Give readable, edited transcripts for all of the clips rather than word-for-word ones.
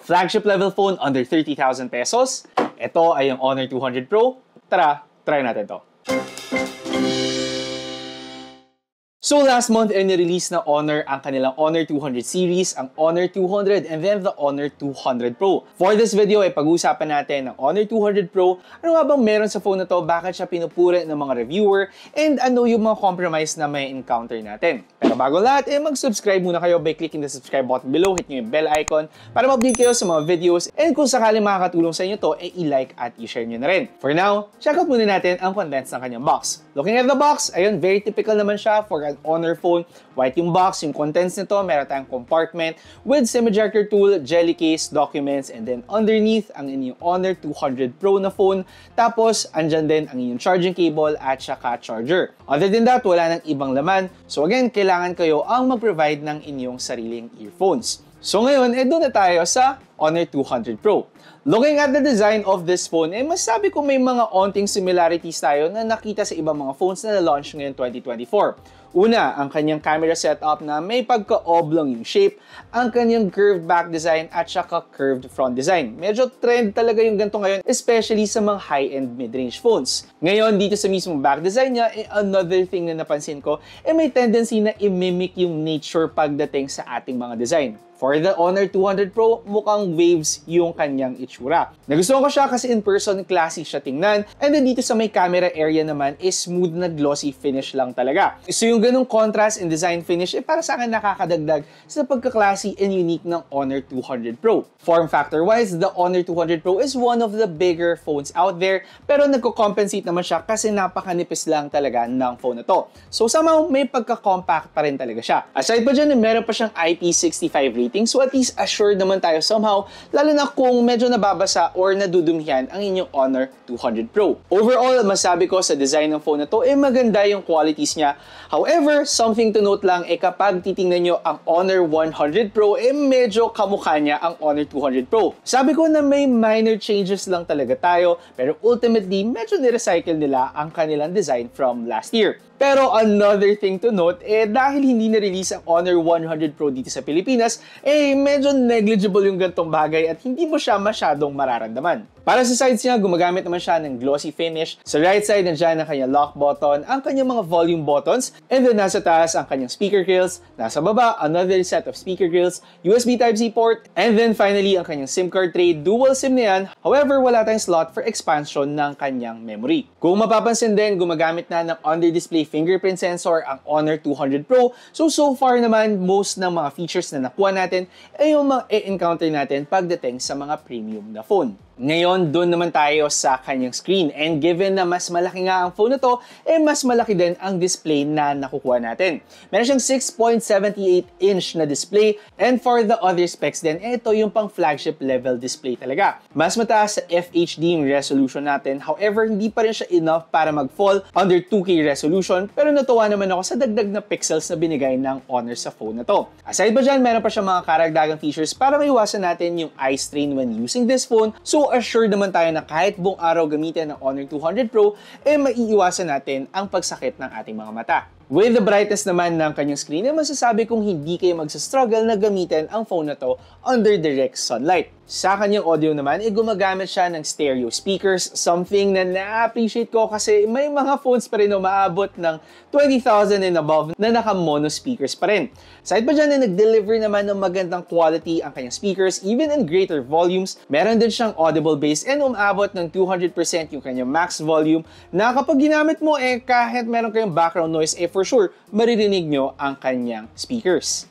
Flagship level phone under 30,000 pesos. Ito ay ang Honor 200 Pro. Tara, try natin to. So last month ay nirelease na Honor ang kanilang Honor 200 series, ang Honor 200 and then the Honor 200 Pro. For this video ay pag-uusapan natin ang Honor 200 Pro, ano nga bang meron sa phone na to, bakit siya pinupuri ng mga reviewer, and ano yung mga compromise na may encounter natin. Pero bago lahat, mag-subscribe muna kayo by clicking the subscribe button below, hit nyo yung bell icon para ma-update kayo sa mga videos, and kung sakaling makakatulong sa inyo to, i-like at i-share nyo na rin. For now, check out muna natin ang contents ng kanyang box. Looking at the box, ayun, very typical naman siya for an Honor phone. White yung box, yung contents nito, meron tayong compartment with SIM ejector tool, jelly case, documents, and then underneath ang inyong Honor 200 Pro na phone. Tapos, andyan din ang inyong charging cable at saka charger. Other than that, wala nang ibang laman. So again, kailangan kayo ang mag-provide ng inyong sariling earphones. So ngayon, doon na tayo sa Honor 200 Pro. Looking at the design of this phone, masasabi ko may mga onting similarities tayo na nakita sa ibang mga phones na na-launch ngayon 2024. Una, ang kanyang camera setup na may pagka-oblong yung shape, ang kanyang curved back design at saka curved front design. Medyo trend talaga yung ganito ngayon, especially sa mga high-end mid-range phones. Ngayon, dito sa mismong back design niya, another thing na napansin ko, may tendency na i-mimic yung nature pagdating sa ating mga design. For the Honor 200 Pro, mukhang waves yung kanyang itsura. Nagustuhan ko siya kasi in person, classy siya tingnan. And then dito sa may camera area naman is smooth na glossy finish lang talaga. So yung ganung contrast in design finish, para sa akin nakakadagdag sa pagka-classy and unique ng Honor 200 Pro. Form factor wise, the Honor 200 Pro is one of the bigger phones out there, pero nagko-compensate naman siya kasi napakanipis lang talaga ng phone na to. So somehow, may pagka-compact pa rin talaga siya. Aside pa dyan, meron pa siyang IP65 rating, so at least assured naman tayo somehow, lalo na kung medyo nababasa or nadudumihan ang inyong Honor 200 Pro. Overall, masabi ko sa design ng phone na to, maganda yung qualities niya. However, something to note lang, kapag titingnan nyo ang Honor 100 Pro, medyo kamukha niya ang Honor 200 Pro. Sabi ko na may minor changes lang talaga tayo, pero ultimately, medyo nirecycle nila ang kanilang design from last year. Pero another thing to note, dahil hindi na-release ang Honor 100 Pro dito sa Pilipinas, medyo negligible yung gantong bagay at hindi mo siya masyadong mararamdaman. Para sa sides niya, gumagamit naman siya ng glossy finish. Sa right side, nandiyan ang kanyang lock button, ang kanyang mga volume buttons, and then nasa taas ang kanyang speaker grills, nasa baba, another set of speaker grills, USB Type-C port, and then finally, ang kanyang SIM card tray, dual SIM na yan. However, wala tayong slot for expansion ng kanyang memory. Kung mapapansin din, gumagamit na ng under-display fingerprint sensor ang Honor 200 Pro. So far naman, most ng mga features na nakuha natin ay yung mga e-encounter natin pagdating sa mga premium na phone. Ngayon, doon naman tayo sa kanyang screen. And given na mas malaki nga ang phone na to, mas malaki din ang display na nakukuha natin. Meron siyang 6.78-inch na display. And for the other specs din, ito yung pang flagship level display talaga. Mas mataas sa FHD yung resolution natin. However, hindi pa rin siya enough para mag-fall under 2K resolution. Pero natuwa naman ako sa dagdag na pixels na binigay ng Honor sa phone na to. Aside pa dyan, meron pa siya mga karagdagang features para maiwasan natin yung eye strain when using this phone. So assured naman tayo na kahit buong araw gamitin ng Honor 200 Pro, maiiwasan natin ang pagsakit ng ating mga mata. With the brightness naman ng kanyang screen, masasabi kong hindi kayo magsastruggle na gamitin ang phone na to under direct sunlight. Sa kanyang audio naman, gumagamit siya ng stereo speakers, something na na-appreciate ko kasi may mga phones pa rin na umaabot ng 20,000 and above na naka-mono speakers pa rin. Side pa dyan na nag-deliver naman ng magandang quality ang kanyang speakers, even in greater volumes. Meron din siyang audible bass and umaabot ng 200% yung kanyang max volume na kapag ginamit mo, kahit meron kayong background noise, for sure, maririnig nyo ang kanyang speakers.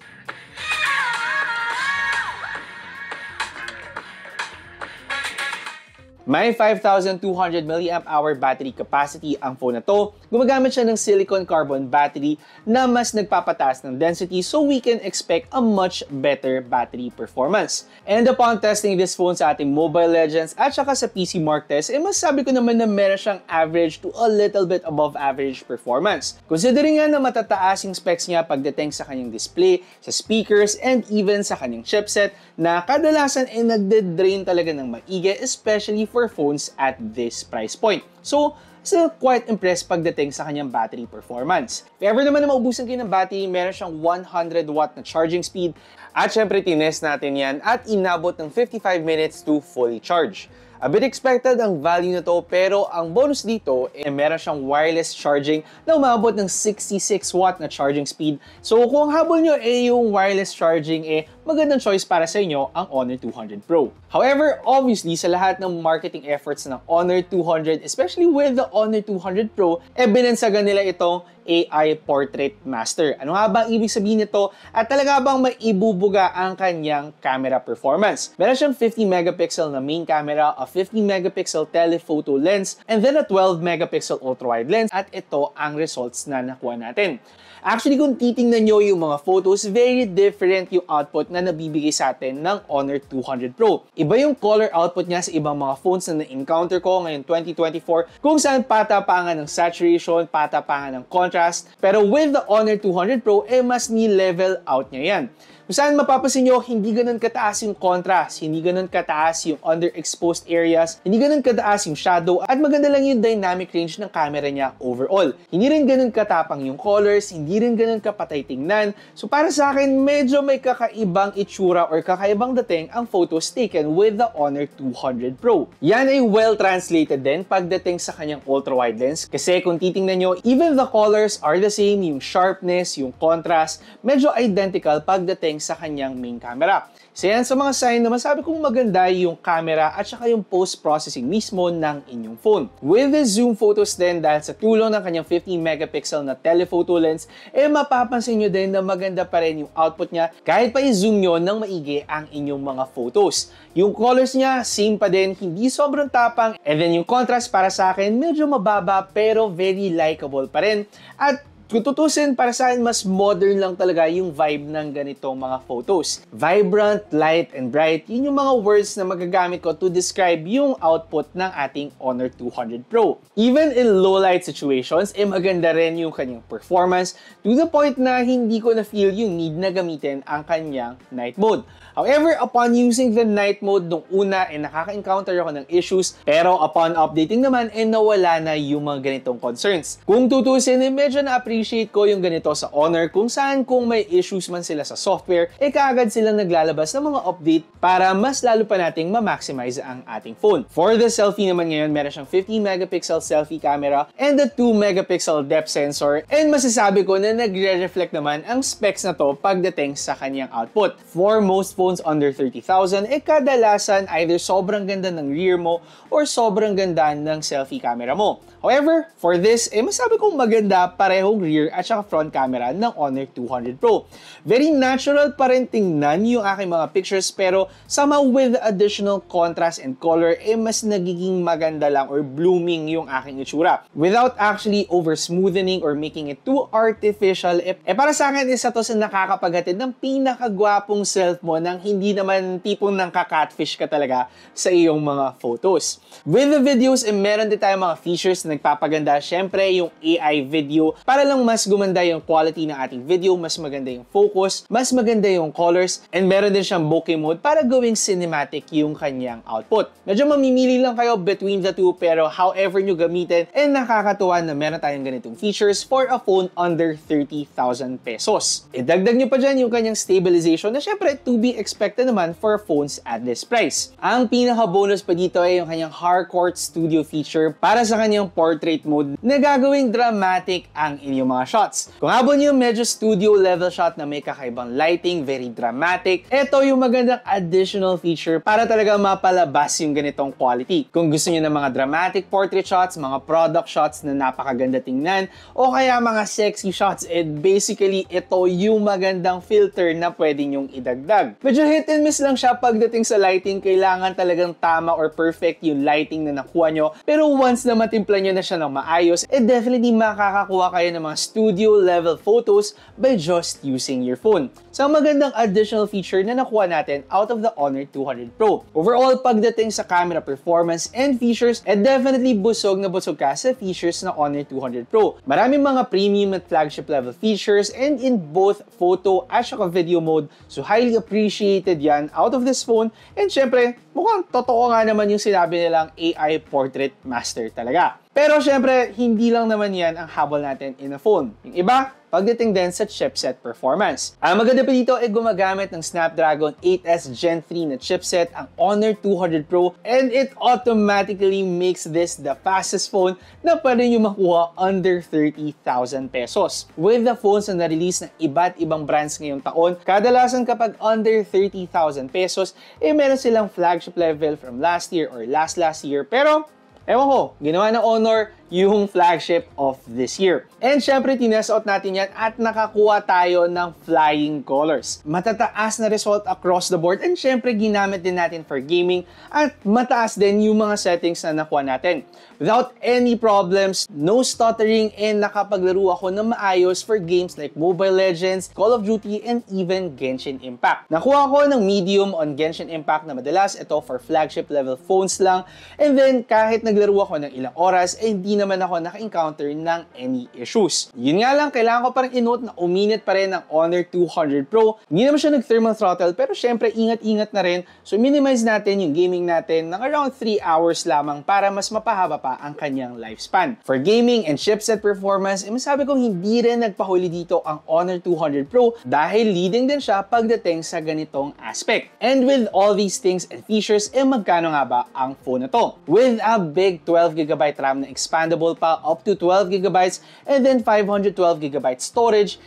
May 5,200 mAh battery capacity ang phone na to. Gumagamit siya ng silicon carbon battery na mas nagpapataas ng density so we can expect a much better battery performance. And upon testing this phone sa ating Mobile Legends at saka sa PC Mark test, masasabi ko naman na meron siyang average to a little bit above average performance. Considering nga na matataas yung specs niya pagdating sa kanyang display, sa speakers, and even sa kanyang chipset na kadalasan nagde-drain talaga ng maigi, especially for phones at this price point. So, still quite impressed pagdating sa kanyang battery performance. If ever naman na maubusan kayo ng battery, meron siyang 100 watt na charging speed At syempre, tinest natin yan at inabot ng 55 minutes to fully charge. A bit expected ang value na to, pero ang bonus dito, meron siyang wireless charging na umabot ng 66 watt na charging speed. So kung habol nyo yung wireless charging, magandang choice para sa inyo ang Honor 200 Pro. However, obviously, sa lahat ng marketing efforts ng Honor 200, especially with the Honor 200 Pro, binansagan nila itong AI Portrait Master. Ano nga ba ang ibig sabihin nito at talaga bang maibubuga ang kanyang camera performance? Meron siyang 50 megapixel na main camera, a 50 megapixel telephoto lens, and then a 12 megapixel ultra-wide lens, at ito ang results na nakuha natin. Actually, kung titingnan nyo yung mga photos, very different yung output na nabibigay sa atin ng Honor 200 Pro. Iba yung color output niya sa ibang mga phones na na-encounter ko ngayon 2024, kung saan patapangan ng saturation, patapangan ng contrast. Pero with the Honor 200 Pro, mas ni-level out niya yan. Kung saan mapapansin nyo, hindi ganun kataas yung contrast, hindi ganun kataas yung underexposed areas, hindi ganun kataas yung shadow, at maganda lang yung dynamic range ng camera niya overall. Hindi rin ganun katapang yung colors, hindi rin ganun kapatay tingnan. So para sa akin, medyo may kakaibang itsura or kakaibang dating ang photos taken with the Honor 200 Pro. Yan ay well translated din pagdating sa kanyang ultra-wide lens, kasi kung titingnan nyo, even the colors are the same, yung sharpness, yung contrast, medyo identical pagdating sa kanyang main camera. So yan sa mga sign na masabi kong maganda yung camera at saka yung post-processing mismo ng inyong phone. With the zoom photos din, dahil sa tulong ng kanyang 15 megapixel na telephoto lens, mapapansin nyo din na maganda pa rin yung output niya kahit pa i-zoom nyo ng maigi ang inyong mga photos. Yung colors niya, same pa din, hindi sobrang tapang, and then yung contrast para sa akin, medyo mababa pero very likable pa rin. At kung tutusin, para sa akin, mas modern lang talaga yung vibe ng ganitong mga photos. Vibrant, light, and bright, yun yung mga words na magagamit ko to describe yung output ng ating Honor 200 Pro. Even in low light situations, maganda rin yung kanyang performance to the point na hindi ko na-feel yung need na gamitin ang kanyang night mode. However, upon using the night mode nung una, nakaka-encounter ako ng issues, pero upon updating naman, nawala na yung mga ganitong concerns. Kung tutusin, medyo na-appreciate ko yung ganito sa Honor, kung saan kung may issues man sila sa software, kaagad silang naglalabas ng mga update para mas lalo pa nating ma-maximize ang ating phone. For the selfie naman ngayon, meron siyang 15 megapixel selfie camera and a 2 megapixel depth sensor, and masasabi ko na nagre-reflect naman ang specs na to pagdating sa kanyang output. For most phones under 30,000, kadalasan either sobrang ganda ng rear mo or sobrang ganda ng selfie camera mo. However, for this, masabi kong maganda parehong rear at saka front camera ng Honor 200 Pro. Very natural pa rin tingnan yung aking mga pictures, pero somehow with additional contrast and color, mas nagiging maganda lang or blooming yung aking itsura. Without actually over-smoothening or making it too artificial, para sa akin, isa to sa nakakapaghatid ng pinakagwapong self mo nang hindi naman tipong nang ka-catfish ka talaga sa iyong mga photos. With the videos, meron din tayong mga features na nagpapaganda. Syempre, yung AI video para lang mas gumanda yung quality ng ating video, mas maganda yung focus, mas maganda yung colors, and meron din siyang bokeh mode para gawing cinematic yung kanyang output. Medyo mamimili lang kayo between the two, pero however nyo gamitin, nakakatuwa na meron tayong ganitong features for a phone under 30,000 pesos. Idagdag nyo pa dyan yung kanyang stabilization na syempre to be expected naman for phones at this price. Ang pinaka-bonus pa dito ay yung kanyang Harcourt Studio feature para sa kanyang portrait mode na gagawing dramatic ang inyong mga shots. Kung habang yung medyo studio level shot na may kakaibang lighting, very dramatic, ito yung magandang additional feature para talaga mapalabas yung ganitong quality. Kung gusto niyo ng mga dramatic portrait shots, mga product shots na napakaganda tingnan, o kaya mga sexy shots, basically ito yung magandang filter na pwede nyong idagdag. Medyo hit and miss lang siya pagdating sa lighting, kailangan talagang tama or perfect yung lighting na nakuha nyo, pero once na matimpla nyo na siya ng maayos, definitely makakakuha kayo ng mga studio level photos by just using your phone. So, magandang additional feature na nakuha natin out of the Honor 200 Pro. Overall, pagdating sa camera performance and features, definitely busog na busog ka sa features na Honor 200 Pro. Maraming mga premium at flagship level features and in both photo at saka video mode. So, highly appreciated yan out of this phone. And syempre, mukhang totoo nga naman yung sinabi nilang AI Portrait Master talaga. Pero syempre, hindi lang naman yan ang habol natin in a phone. Yung iba, pagdating din sa chipset performance. Ang maganda pa dito ay gumagamit ng Snapdragon 8s Gen 3 na chipset ang Honor 200 Pro, and it automatically makes this the fastest phone na pwede nyo makuha under 30,000 pesos. With the phones na na-release ng iba't ibang brands ngayong taon, kadalasan kapag under 30,000 pesos, meron silang flagship level from last year or last year. Pero ewan ko, ginawa ng Honor yung flagship of this year. And syempre, tinest out natin yan at nakakuha tayo ng flying colors. Matataas na result across the board, and syempre, ginamit din natin for gaming at mataas din yung mga settings na nakuha natin. Without any problems, no stuttering, and nakapaglaro ako ng maayos for games like Mobile Legends, Call of Duty, and even Genshin Impact. Nakuha ko ng medium on Genshin Impact na madalas ito for flagship level phones lang, and then kahit naglaro ako ng ilang oras, hindi naman ako naka-encounter ng any issues. Yun nga lang, kailangan ko pa rin i-note na uminit pa rin ang Honor 200 Pro. Hindi naman siya nag-thermal throttle, pero syempre ingat-ingat na rin. So minimize natin yung gaming natin ng around 3 hours lamang para mas mapahaba pa ang kanyang lifespan. For gaming and chipset performance, masabi kong hindi rin nagpahuli dito ang Honor 200 Pro dahil leading din siya pagdating sa ganitong aspect. And with all these things and features, magkano nga ba ang phone na to? With a big 12GB RAM na expandable pa up to 12GB and then 512GB storage,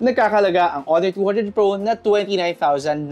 nagkakalaga ang Honor 200 Pro na 29,999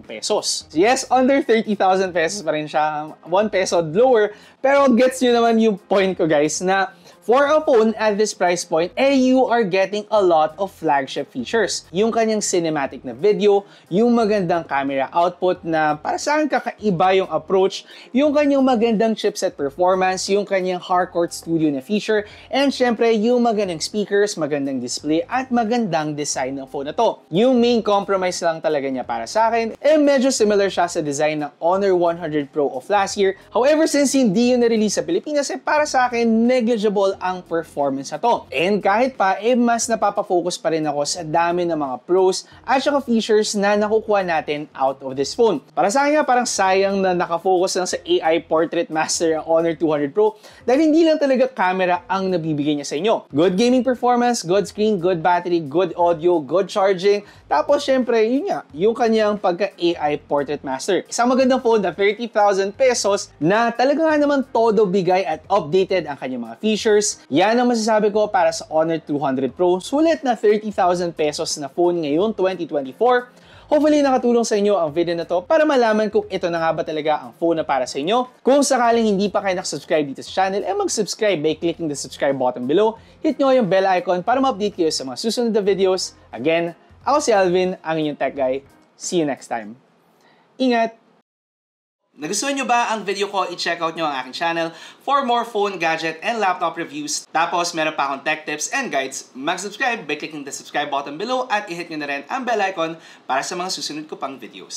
pesos. So yes, under 30,000 pesos pa rin siya, 1 peso lower, pero gets nyo naman yung point ko guys na for a phone at this price point, you are getting a lot of flagship features. Yung kanyang cinematic na video, yung magandang camera output na para saan kakaiba yung approach, yung kanyang magandang chipset performance, yung kanyang hardcore studio na feature, and syempre yung magandang speakers, magandang display, at magandang design ng phone na to. Yung main compromise lang talaga niya para sa akin, medyo similar siya sa design ng Honor 100 Pro of last year. However, since hindi yun na-release sa Pilipinas, para sa akin, negligible ang performance na to. And kahit pa, mas napapafocus pa rin ako sa dami ng mga pros at saka features na nakukuha natin out of this phone. Para sa akin nga, parang sayang na nakafocus lang sa AI Portrait Master ang Honor 200 Pro dahil hindi lang talaga camera ang nabibigay niya sa inyo. Good gaming performance, good screen, good battery, good audio, good charging, tapos syempre, yun nga, yung kanyang pagka-AI Portrait Master. Isang magandang phone na 30,000 pesos na talaga nga naman todo bigay at updated ang kanyang mga features. Yan ang masasabi ko para sa Honor 200 Pro. Sulit na 30,000 pesos na phone ngayon 2024. Hopefully nakatulong sa inyo ang video na to para malaman kung ito na nga ba talaga ang phone na para sa inyo. Kung sakaling hindi pa kayo nakasubscribe dito sa channel, mag-subscribe by clicking the subscribe button below. Hit nyo yung bell icon para ma-update kayo sa mga susunod na videos. Again, ako si Alvin, ang inyong tech guy. See you next time. Ingat! Nagustuhan nyo ba ang video ko? I-check out nyo ang aking channel for more phone, gadget, and laptop reviews. Tapos, meron pa akong tech tips and guides. Mag-subscribe by clicking the subscribe button below at i-hit nyo na rin ang bell icon para sa mga susunod ko pang videos.